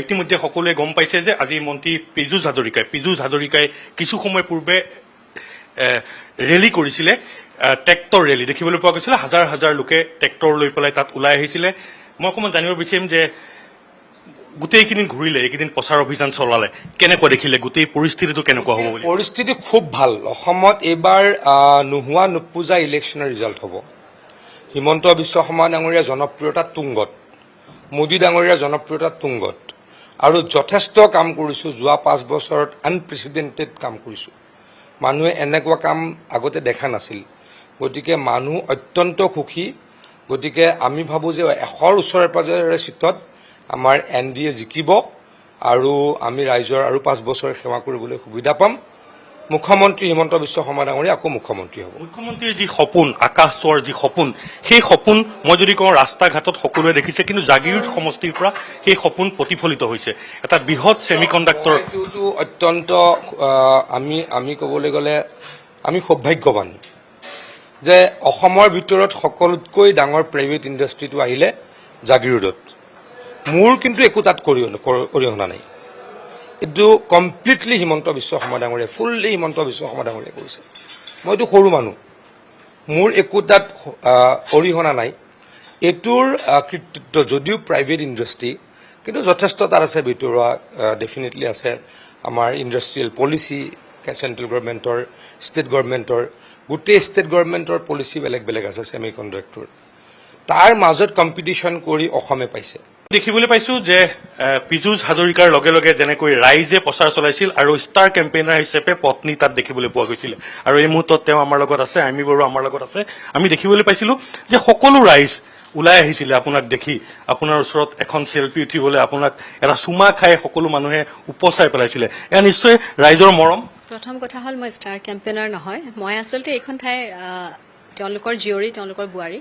ইতিমধ্যে সকলোৱে গম পাইছে যে আজি মন্ত্ৰী পীযুষ হাজৰিকাই কিছু সময় পূৰ্বে ৰেলী কৰিছিলে, ট্ৰেক্টৰ ৰেলী দেখিবলৈ পোৱা গৈছিলে। হাজাৰ হাজাৰ লোকে ট্ৰেক্টৰ লৈ পেলাই তাত ওলাই আহিছিলে। মই অকণমান জানিব বিচাৰিম যে গোটেইকেইদিন ঘূৰিলে, এইকেইদিন প্ৰচাৰ অভিযান চলালে, কেনেকুৱা দেখিলে, গোটেই পৰিস্থিতিটো কেনেকুৱা হ'ব বুলি? পৰিস্থিতি খুব ভাল। অসমত এইবাৰ নোহোৱা নোপোজা ইলেকশ্যনৰ ৰিজাল্ট হ'ব। হিমন্ত বিশ্ব শৰ্মা ডাঙৰীয়াৰ জনপ্ৰিয়তা তুংগত, মোদী ডাঙৰীয়াৰ জনপ্ৰিয়তা তুংগত, আৰু যথেষ্ট কাম কৰিছোঁ। যোৱা 5 বছৰত আনপ্ৰেচিডেণ্টেড কাম কৰিছোঁ। মানুহে এনেকুৱা কাম আগতে দেখা নাছিল। গতিকে মানুহ অত্যন্ত সুখী। গতিকে আমি ভাবোঁ যে 100ৰ ওচৰে পাজৰে চিটত আমাৰ NDA জিকিব আৰু আমি ৰাইজৰ আৰু 5 বছৰ সেৱা কৰিবলৈ সুবিধা পাম। মুখ্যমন্ত্ৰী হিমন্ত বিশ্ব শৰ্মা ডাঙৰীয়া আকৌ মুখ্যমন্ত্ৰী হ'ব। মুখ্যমন্ত্ৰীৰ যি সপোন, আকাশ চোৱাৰ যি সপোন, সেই সপোন মই যদি কওঁ ৰাস্তা ঘাটত সকলোৱে দেখিছে, কিন্তু জাগিৰোড সমষ্টিৰ পৰা সেই সপোন প্ৰতিফলিত হৈছে। এটা বৃহৎ ছেমিকণ্ডাক্টৰ অত্যন্ত আমি ক'বলৈ গ'লে আমি সৌভাগ্যৱান যে অসমৰ ভিতৰত সকলোতকৈ ডাঙৰ প্ৰাইভেট ইণ্ডাষ্ট্ৰীটো আহিলে জাগিৰোডত। মোৰ কিন্তু একো তাত অৰিহণা নাই। এইটো কমপ্লিটলি হিমন্ত বিশ্ব শৰ্মা ডাঙৰীয়া, ফুল্লি হিমন্ত বিশ্ব শৰ্মা ডাঙৰীয়া কৰিছে। মইতো সৰু মানুহ, মোৰ একো তাত অৰিহণা নাই। এইটোৰ কৃতিত্ব যদিও প্ৰাইভেট ইণ্ডাষ্ট্ৰী, কিন্তু যথেষ্ট তাত আছে ভিতৰুৱা, ডেফিনেটলি আছে আমাৰ ইণ্ডাষ্ট্ৰিয়েল পলিচি, চেণ্ট্ৰেল গভৰ্ণমেণ্টৰ, ষ্টেট গভৰ্ণমেণ্টৰ, গোটেই ষ্টেট গভৰ্ণমেণ্টৰ পলিচি বেলেগ বেলেগ আছে ছেমি কণ্ডাক্টৰ। তাৰ মাজত কম্পিটিশ্যন কৰি অসমে পাইছে। দেখিবলৈ পাইছো যে পীযুষ হাজৰিকাৰ লগে লগে যেনেকৈ ৰাইজে প্ৰচাৰ চলাইছিল আৰু ষ্টাৰ কেম্পেইনাৰ হিচাপে পত্নী তাত দেখিবলৈ পোৱা গৈছিল, আৰু এই মুহূৰ্তত তেওঁ আমাৰ লগত আছে, আইমি বড়ো আমাৰ লগত আছে। আমি দেখিবলৈ পাইছিলো যে সকলো ৰাইজ ওলাই আহিছিলে আপোনাক দেখি, আপোনাৰ ওচৰত এখন চেলফি উঠিবলৈ, আপোনাক এটা চুমা খাই সকলো মানুহে উপচাই পেলাইছিলে। এয়া নিশ্চয় ৰাইজৰ মৰম। প্ৰথম কথা হ'ল মই ষ্টাৰ কেম্পেইনাৰ নহয়, মই আচলতে এইখন ঠাইৰ তেওঁলোকৰ জীয়ৰী, তেওঁলোকৰ বোৱাৰী।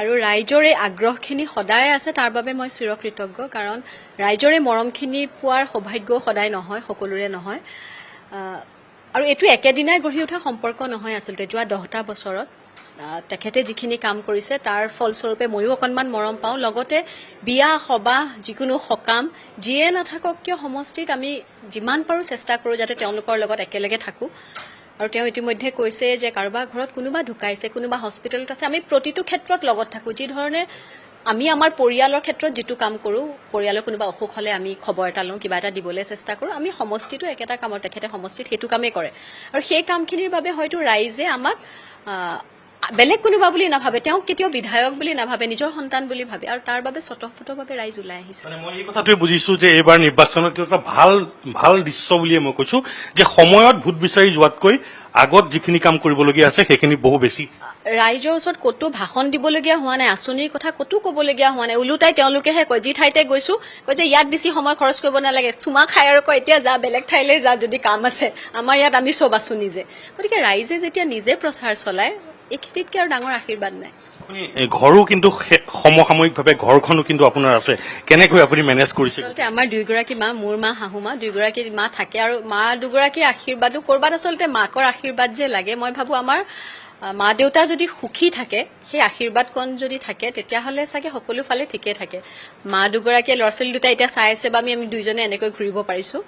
আৰু ৰাইজৰ এই আগ্ৰহখিনি সদায় আছে, তাৰ বাবে মই চিৰকৃতজ্ঞ। কাৰণ ৰাইজৰ এই মৰমখিনি পোৱাৰ সৌভাগ্য সদায় নহয়, সকলোৰে নহয়। আৰু এইটো একেদিনাই গঢ়ি উঠা সম্পৰ্ক নহয়। আচলতে যোৱা 10টা বছৰত তেখেতে যিখিনি কাম কৰিছে তাৰ ফলস্বৰূপে ময়ো অকণমান মৰম পাওঁ। লগতে বিয়া সবাহ, যিকোনো সকাম যিয়ে নাথাকক কিয় সমষ্টিত আমি যিমান পাৰোঁ চেষ্টা কৰোঁ যাতে তেওঁলোকৰ লগত একেলগে থাকোঁ। আৰু তেওঁ ইতিমধ্যে কৈছে যে কাৰোবাৰ ঘৰত কোনোবা ঢুকাইছে, কোনোবা হস্পিটেলত আছে, আমি প্ৰতিটো ক্ষেত্ৰত লগত থাকোঁ। যি ধৰণে আমি আমাৰ পৰিয়ালৰ ক্ষেত্ৰত যিটো কাম কৰোঁ, পৰিয়ালৰ কোনোবা অসুখ হ'লে আমি খবৰ এটা লওঁ, কিবা এটা দিবলৈ চেষ্টা কৰোঁ, আমি সমষ্টিটো একেটা কামত, তেখেতে সমষ্টিত সেইটো কামেই কৰে। আৰু সেই কামখিনিৰ বাবে হয়তো ৰাইজে আমাক বেলেগ কোনোবা বুলি নাভাবে, তেওঁক কেতিয়াও বিধায়ক বুলি নাভাবে, নিজৰ সন্তান বুলি ভাবে, আৰু তাৰ বাবে স্বতঃস্ফূৰ্তভাৱে ৰাইজ ওলাই আহিছে। মই এই কথাটোৱে বুজিছো যে এইবাৰ নিৰ্বাচনত এটা ভাল দৃশ্য বুলিয়ে মই কৈছো যে সময়ত ভোট বিচাৰি যোৱাতকৈ আগত যিখিনি কাম কৰিবলগীয়া আছে সেইখিনি বহু বেছি। ৰাইজৰ ওচৰত ক'তো ভাষণ দিবলগীয়া হোৱা নাই, আঁচনিৰ কথা ক'তো ক'বলগীয়া হোৱা নাই। ওলোটাই তেওঁলোকেহে কয়, যি ঠাইতে গৈছো কয় যে ইয়াত বেছি সময় খৰচ কৰিব নালাগে, চুমা খাই আৰু কয় এতিয়া যা বেলেগ ঠাইলৈ যা যদি কাম আছে, আমাৰ ইয়াত আমি চব আছো নিজে। গতিকে ৰাইজে যেতিয়া নিজে প্ৰচাৰ চলায়, এইখিনিতকৈ আৰু ডাঙৰ আশীৰ্বাদ নাই। আপুনি ঘৰো কিন্তু সমসাময়িকভাৱে ঘৰখনো কিন্তু আপোনাৰ আছে, কেনেকৈ আপুনি মেনেজ কৰিছে? আচলতে আমাৰ দুয়োগৰাকী মা, মোৰ মা, শাহু মা, দুয়োগৰাকী মা থাকে, আৰু মা দুগৰাকীৰ আশীৰ্বাদো ক'ৰবাত আচলতে মাকৰ আশীৰ্বাদ যে লাগে। মই ভাবোঁ আমাৰ মা দেউতা যদি সুখী থাকে, সেই আশীৰ্বাদকণ যদি থাকে, তেতিয়াহ'লে চাগে সকলো ফালে ঠিকে থাকে। মা দুগৰাকীয়ে ল'ৰা ছোৱালী দুটা এতিয়া চাই আছে বা আমি দুইজনে এনেকৈ ঘূৰিব পাৰিছোঁ।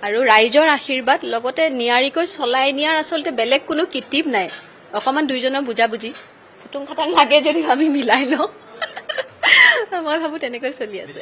আৰু ৰাইজৰ আশীৰ্বাদ লগতে নিয়াৰিকৈ চলাই নিয়াৰ আচলতে বেলেগ কোনো কিটিপ নাই, অকণমান দুইজনৰ বুজাবুজি খুটুং খাটাং লাগে যদিও আমি মিলাই লওঁ। মই ভাবোঁ তেনেকৈ চলি আছে।